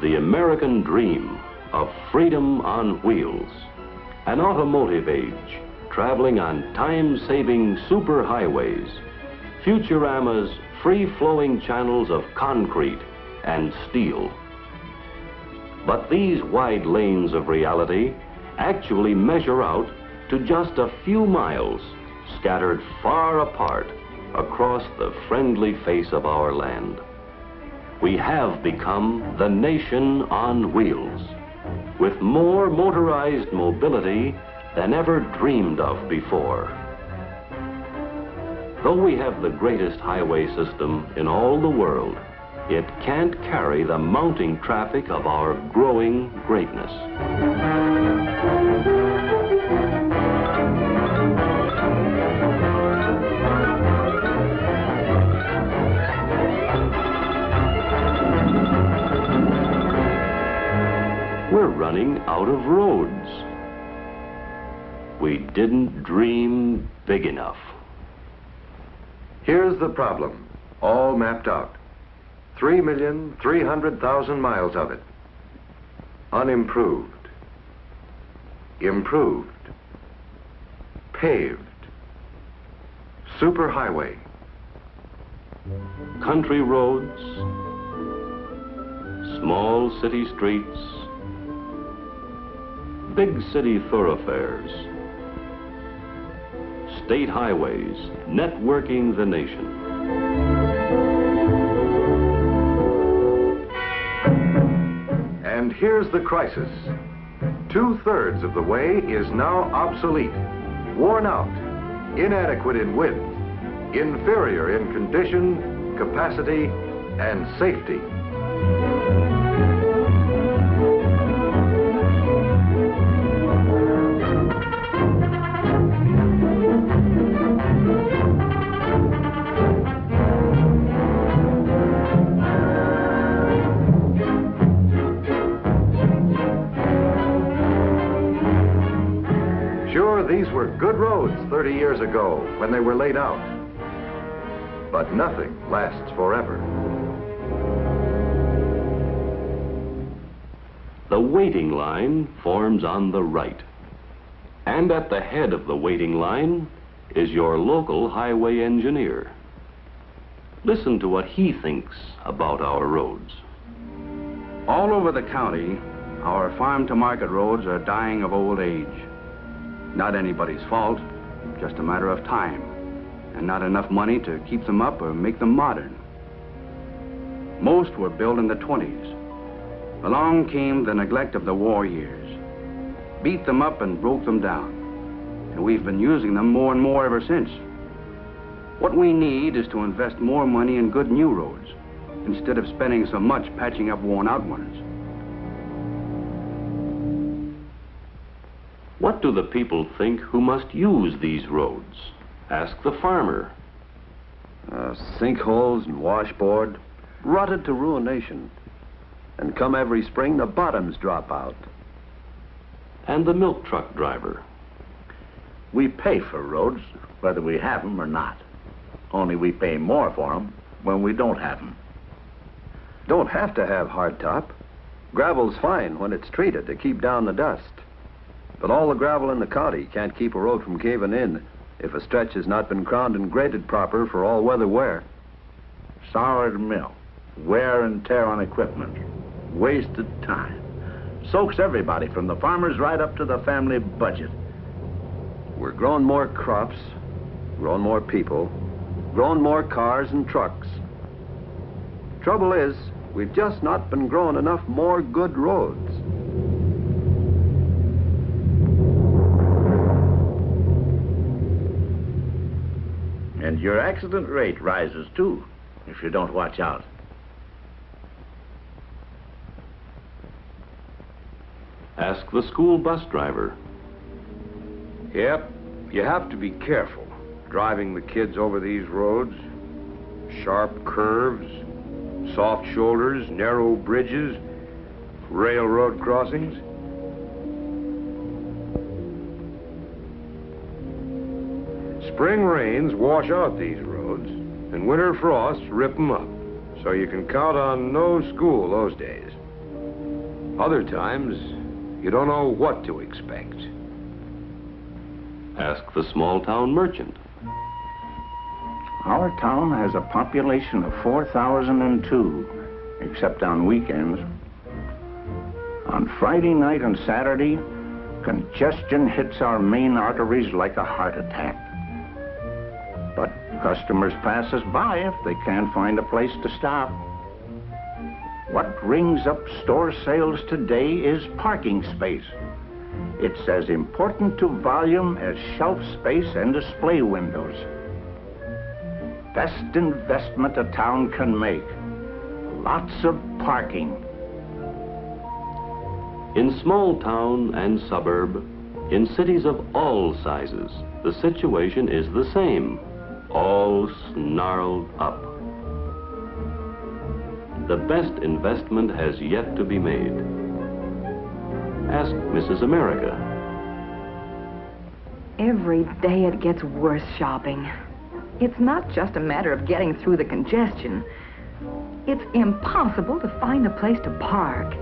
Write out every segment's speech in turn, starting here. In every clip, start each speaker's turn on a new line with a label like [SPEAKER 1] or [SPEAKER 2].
[SPEAKER 1] the American dream of freedom on wheels, an automotive age traveling on time-saving superhighways, Futurama's free-flowing channels of concrete and steel. But these wide lanes of reality actually measure out to just a few miles, scattered far apart across the friendly face of our land. We have become the nation on wheels, with more motorized mobility than ever dreamed of before. Though we have the greatest highway system in all the world, it can't carry the mounting traffic of our growing greatness. We're running out of roads. We didn't dream big enough.
[SPEAKER 2] Here's the problem, all mapped out. 3,300,000 miles of it. Unimproved. Improved. Paved. Superhighway.
[SPEAKER 1] Country roads, small city streets, big city thoroughfares, state highways networking the nation.
[SPEAKER 2] And here's the crisis. 2/3 of the way is now obsolete, worn out, inadequate in width, inferior in condition, capacity, and safety. These were good roads 30 years ago when they were laid out. But nothing lasts forever.
[SPEAKER 1] The waiting line forms on the right. And at the head of the waiting line is your local highway engineer. Listen to what he thinks about our roads.
[SPEAKER 3] All over the county, our farm-to-market roads are dying of old age. Not anybody's fault, just a matter of time, and not enough money to keep them up or make them modern. Most were built in the 20s. Along came the neglect of the war years, beat them up and broke them down, and we've been using them more and more ever since. What we need is to invest more money in good new roads, instead of spending so much patching up worn-out ones.
[SPEAKER 1] What do the people think who must use these roads? Ask the farmer.
[SPEAKER 4] Sinkholes and washboard, rutted to ruination. And come every spring, the bottoms drop out.
[SPEAKER 1] And the milk truck driver.
[SPEAKER 5] We pay for roads, whether we have them or not. Only we pay more for them when we don't have them.
[SPEAKER 4] Don't have to have hardtop. Gravel's fine when it's treated to keep down the dust. But all the gravel in the county can't keep a road from caving in if a stretch has not been crowned and graded proper for all weather wear.
[SPEAKER 5] Soured milk, wear and tear on equipment, wasted time. Soaks everybody from the farmers right up to the family budget.
[SPEAKER 4] We're growing more crops, growing more people, growing more cars and trucks. Trouble is, we've just not been growing enough more good roads.
[SPEAKER 5] And your accident rate rises too, if you don't watch out.
[SPEAKER 1] Ask the school bus driver.
[SPEAKER 3] Yep, you have to be careful driving the kids over these roads. Sharp curves, soft shoulders, narrow bridges, railroad crossings. Spring rains wash out these roads, and winter frosts rip them up. So you can count on no school those days.
[SPEAKER 6] Other times, you don't know what to expect.
[SPEAKER 1] Ask the small-town merchant.
[SPEAKER 5] Our town has a population of 4,002, except on weekends. On Friday night and Saturday, congestion hits our main arteries like a heart attack. But customers pass us by if they can't find a place to stop. What brings up store sales today is parking space. It's as important to volume as shelf space and display windows. Best investment a town can make. Lots of parking.
[SPEAKER 1] In small town and suburb, in cities of all sizes, the situation is the same, all snarled up. The best investment has yet to be made. Ask Mrs. America.
[SPEAKER 7] Every day it gets worse shopping. It's not just a matter of getting through the congestion. It's impossible to find a place to park.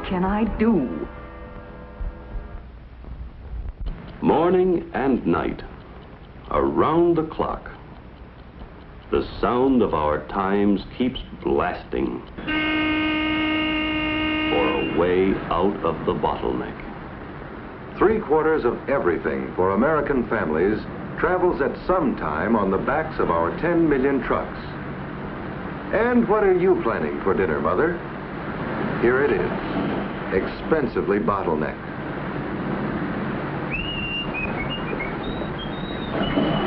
[SPEAKER 7] Can I do?
[SPEAKER 1] Morning and night, around the clock, the sound of our times keeps blasting for a way out of the bottleneck.
[SPEAKER 2] 3/4 of everything for American families travels at some time on the backs of our 10 million trucks. And what are you planning for dinner, Mother? Here it is, expensively bottlenecked.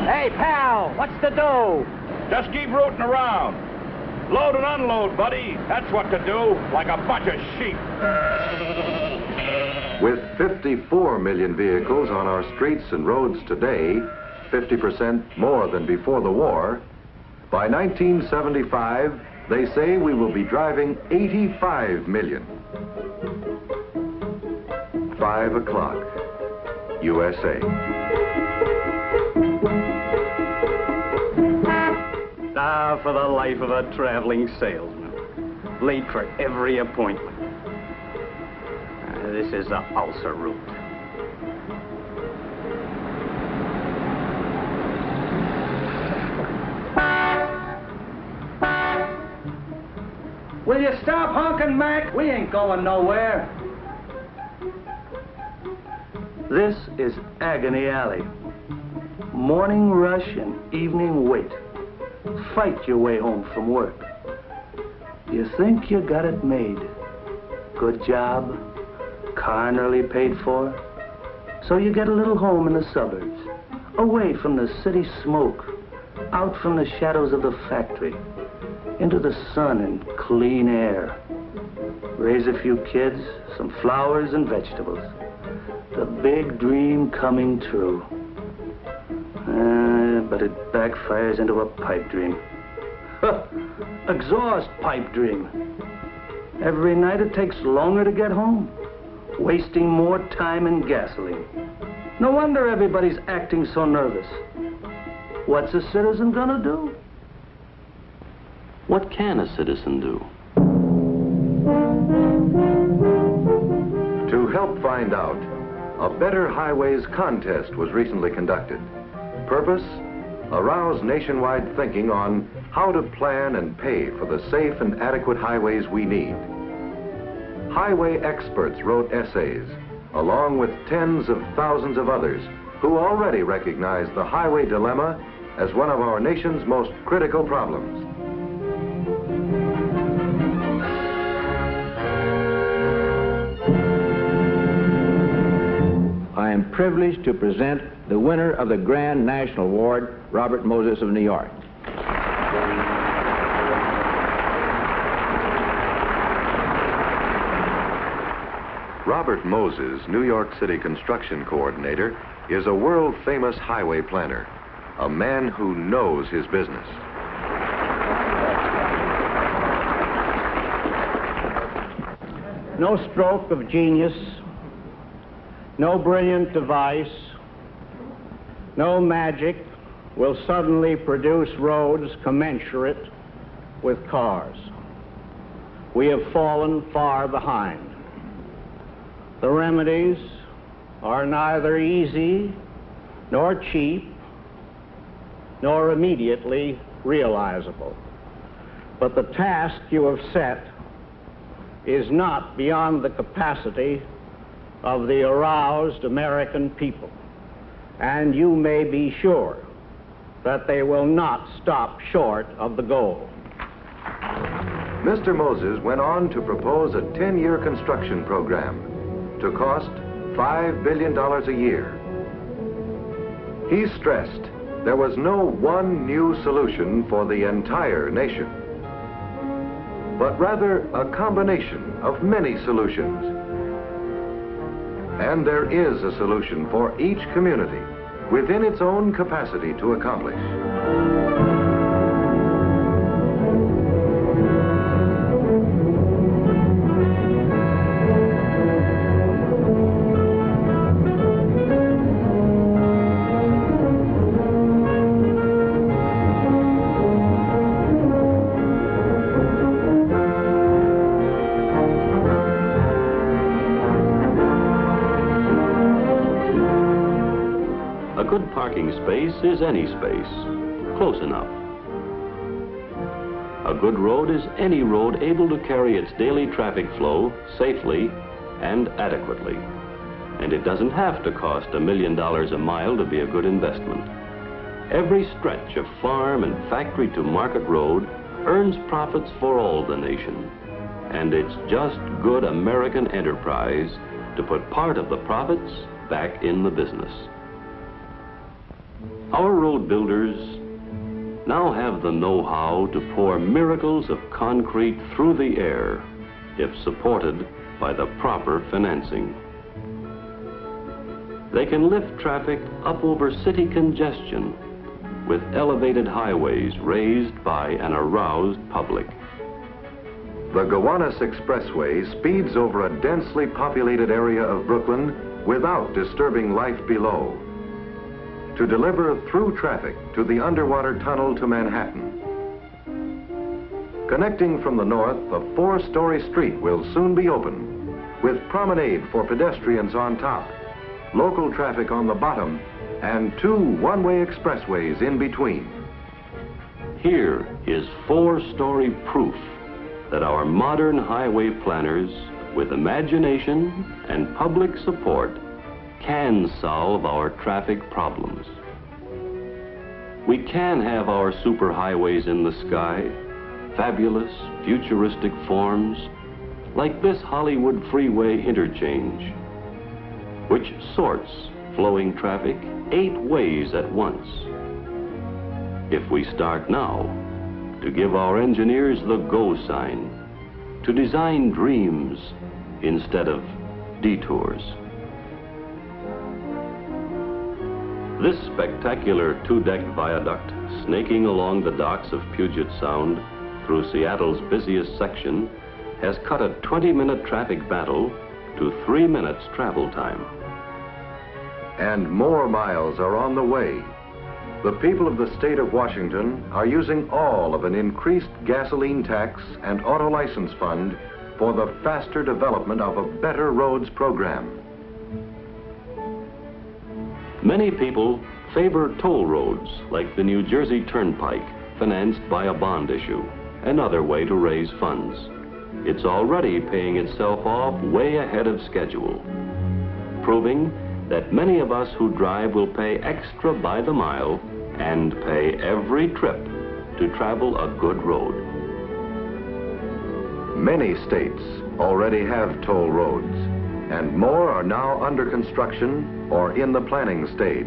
[SPEAKER 8] Hey, pal, what's the dough?
[SPEAKER 5] Just keep rooting around. Load and unload, buddy. That's what to do, like a bunch of sheep.
[SPEAKER 2] With 54 million vehicles on our streets and roads today, 50% more than before the war, by 1975, they say we will be driving 85 million. 5 o'clock, USA.
[SPEAKER 9] Ah, for the life of a traveling salesman. Late for every appointment. This is the ulcer route.
[SPEAKER 8] Will you stop honking, Mac? We ain't going nowhere.
[SPEAKER 9] This is Agony Alley. Morning rush and evening wait. Fight your way home from work. You think you got it made. Good job, car nearly paid for. So you get a little home in the suburbs, away from the city smoke, out from the shadows of the factory, into the sun and clean air. Raise a few kids, some flowers and vegetables. The big dream coming true. But it backfires into a pipe dream. Exhaust pipe dream. Every night it takes longer to get home, wasting more time in gasoline. No wonder everybody's acting so nervous. What's a citizen gonna do?
[SPEAKER 1] What can a citizen do?
[SPEAKER 2] To help find out, a Better Highways contest was recently conducted. Purpose? Arouse nationwide thinking on how to plan and pay for the safe and adequate highways we need. Highway experts wrote essays, along with tens of thousands of others who already recognize the highway dilemma as one of our nation's most critical problems.
[SPEAKER 5] I am privileged to present the winner of the Grand National Award, Robert Moses of New York.
[SPEAKER 2] Robert Moses, New York City construction coordinator, is a world-famous highway planner, a man who knows his business.
[SPEAKER 5] No stroke of genius, no brilliant device, no magic will suddenly produce roads commensurate with cars. We have fallen far behind. The remedies are neither easy, nor cheap, nor immediately realizable. But the task you have set is not beyond the capacity of the aroused American people, and you may be sure that they will not stop short of the goal.
[SPEAKER 2] Mr. Moses went on to propose a 10-year construction program to cost $5 billion a year. He stressed there was no one new solution for the entire nation, but rather a combination of many solutions. And there is a solution for each community within its own capacity to accomplish.
[SPEAKER 1] A good parking space is any space, close enough. A good road is any road able to carry its daily traffic flow safely and adequately. And it doesn't have to cost $1 million a mile to be a good investment. Every stretch of farm and factory to market road earns profits for all the nation. And it's just good American enterprise to put part of the profits back in the business. Our road builders now have the know-how to pour miracles of concrete through the air if supported by the proper financing. They can lift traffic up over city congestion with elevated highways raised by an aroused public.
[SPEAKER 2] The Gowanus Expressway speeds over a densely populated area of Brooklyn without disturbing life below, to deliver through traffic to the underwater tunnel to Manhattan. Connecting from the north, a 4-story street will soon be open, with promenade for pedestrians on top, local traffic on the bottom, and 2 one-way expressways in between.
[SPEAKER 1] Here is 4-story proof that our modern highway planners, with imagination and public support, can solve our traffic problems. We can have our superhighways in the sky, fabulous, futuristic forms, like this Hollywood freeway interchange, which sorts flowing traffic 8 ways at once. If we start now to give our engineers the go sign, to design dreams instead of detours. This spectacular 2-deck viaduct, snaking along the docks of Puget Sound through Seattle's busiest section, has cut a 20-minute traffic battle to 3 minutes travel time.
[SPEAKER 2] And more miles are on the way. The people of the state of Washington are using all of an increased gasoline tax and auto license fund for the faster development of a better roads program.
[SPEAKER 1] Many people favor toll roads like the New Jersey Turnpike, financed by a bond issue, another way to raise funds. It's already paying itself off way ahead of schedule, proving that many of us who drive will pay extra by the mile and pay every trip to travel a good road.
[SPEAKER 2] Many states already have toll roads, and more are now under construction or in the planning stage.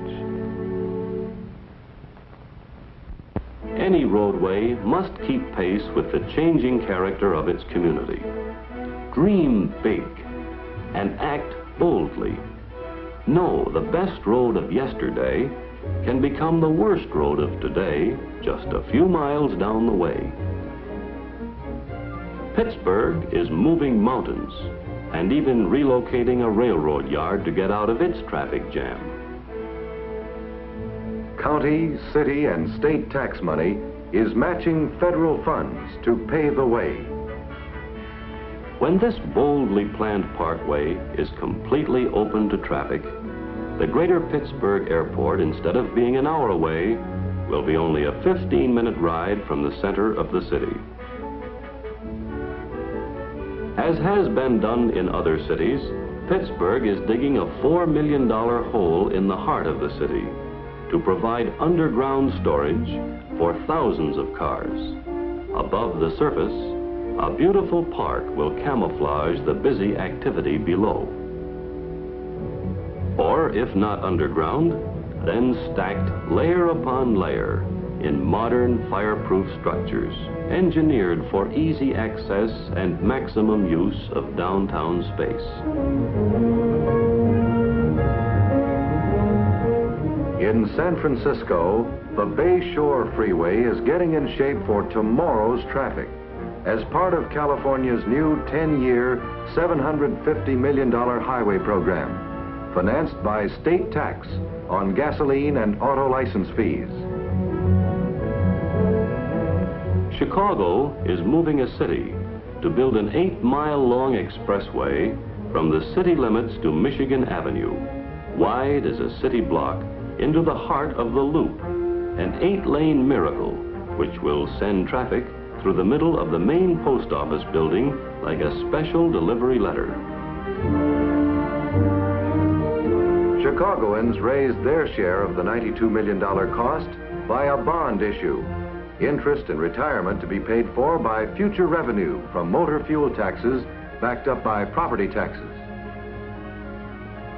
[SPEAKER 1] Any roadway must keep pace with the changing character of its community. Dream big and act boldly. Know the best road of yesterday can become the worst road of today just a few miles down the way. Pittsburgh is moving mountains and even relocating a railroad yard to get out of its traffic jam.
[SPEAKER 2] County, city, and state tax money is matching federal funds to pave the way.
[SPEAKER 1] When this boldly planned parkway is completely open to traffic, the greater Pittsburgh Airport, instead of being an hour away, will be only a 15-minute ride from the center of the city. As has been done in other cities, Pittsburgh is digging a $4 million hole in the heart of the city to provide underground storage for thousands of cars. Above the surface, a beautiful park will camouflage the busy activity below. Or if not underground, then stacked layer upon layer in modern fireproof structures, engineered for easy access and maximum use of downtown space.
[SPEAKER 2] In San Francisco, the Bay Shore Freeway is getting in shape for tomorrow's traffic as part of California's new 10-year, $750 million highway program, financed by state tax on gasoline and auto license fees.
[SPEAKER 1] Chicago is moving a city to build an 8-mile-long expressway from the city limits to Michigan Avenue, wide as a city block, into the heart of the Loop, an 8-lane miracle which will send traffic through the middle of the main post office building like a special delivery letter.
[SPEAKER 2] Chicagoans raised their share of the $92 million cost by a bond issue. Interest and retirement to be paid for by future revenue from motor fuel taxes backed up by property taxes.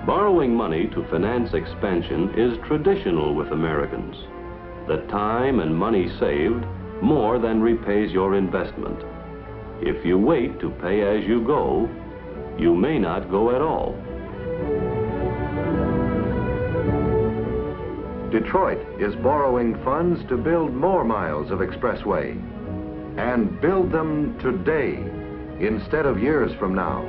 [SPEAKER 1] Borrowing money to finance expansion is traditional with Americans. The time and money saved more than repays your investment. If you wait to pay as you go, you may not go at all.
[SPEAKER 2] Detroit is borrowing funds to build more miles of expressway, and build them today instead of years from now.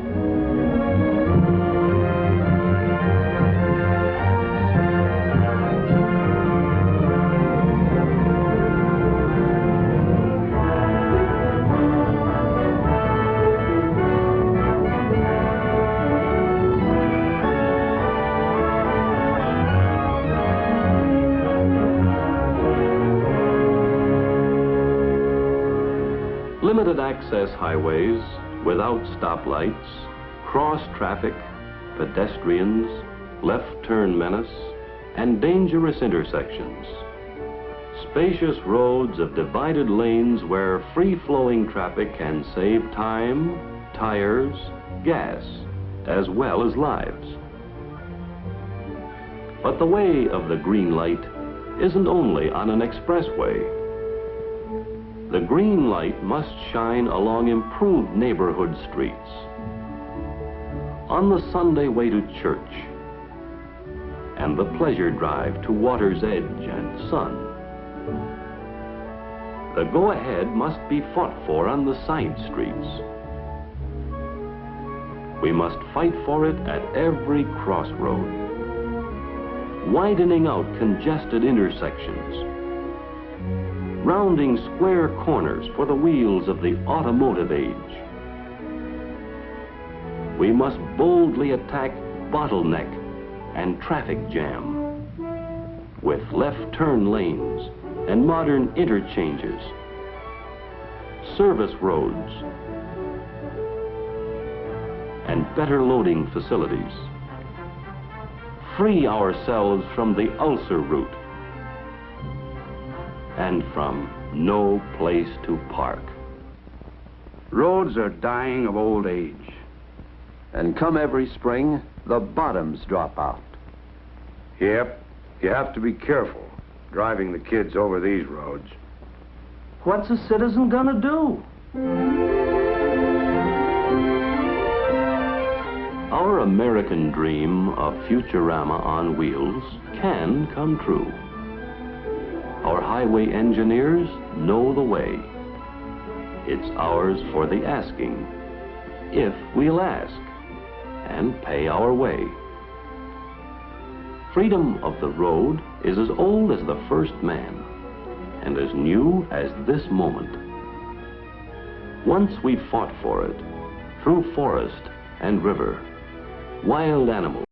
[SPEAKER 1] Limited access highways without stoplights, cross traffic, pedestrians, left turn menace, and dangerous intersections. Spacious roads of divided lanes where free-flowing traffic can save time, tires, gas, as well as lives. But the way of the green light isn't only on an expressway. The green light must shine along improved neighborhood streets, on the Sunday way to church, and the pleasure drive to water's edge and sun. The go-ahead must be fought for on the side streets, We must fight for it at every crossroad, widening out congested intersections, rounding square corners for the wheels of the automotive age. We must boldly attack bottleneck and traffic jam with left turn lanes and modern interchanges, service roads, and better loading facilities. Free ourselves from the ulcer route and from no place to park.
[SPEAKER 3] Roads are dying of old age.
[SPEAKER 4] And come every spring, the bottoms drop out.
[SPEAKER 6] Yep, you have to be careful driving the kids over these roads.
[SPEAKER 9] What's a citizen gonna do?
[SPEAKER 1] Our American dream of Futurama on wheels can come true. Our highway engineers know the way. It's ours for the asking, if we'll ask and pay our way. Freedom of the road is as old as the first man and as new as this moment. Once we fought for it through forest and river, wild animals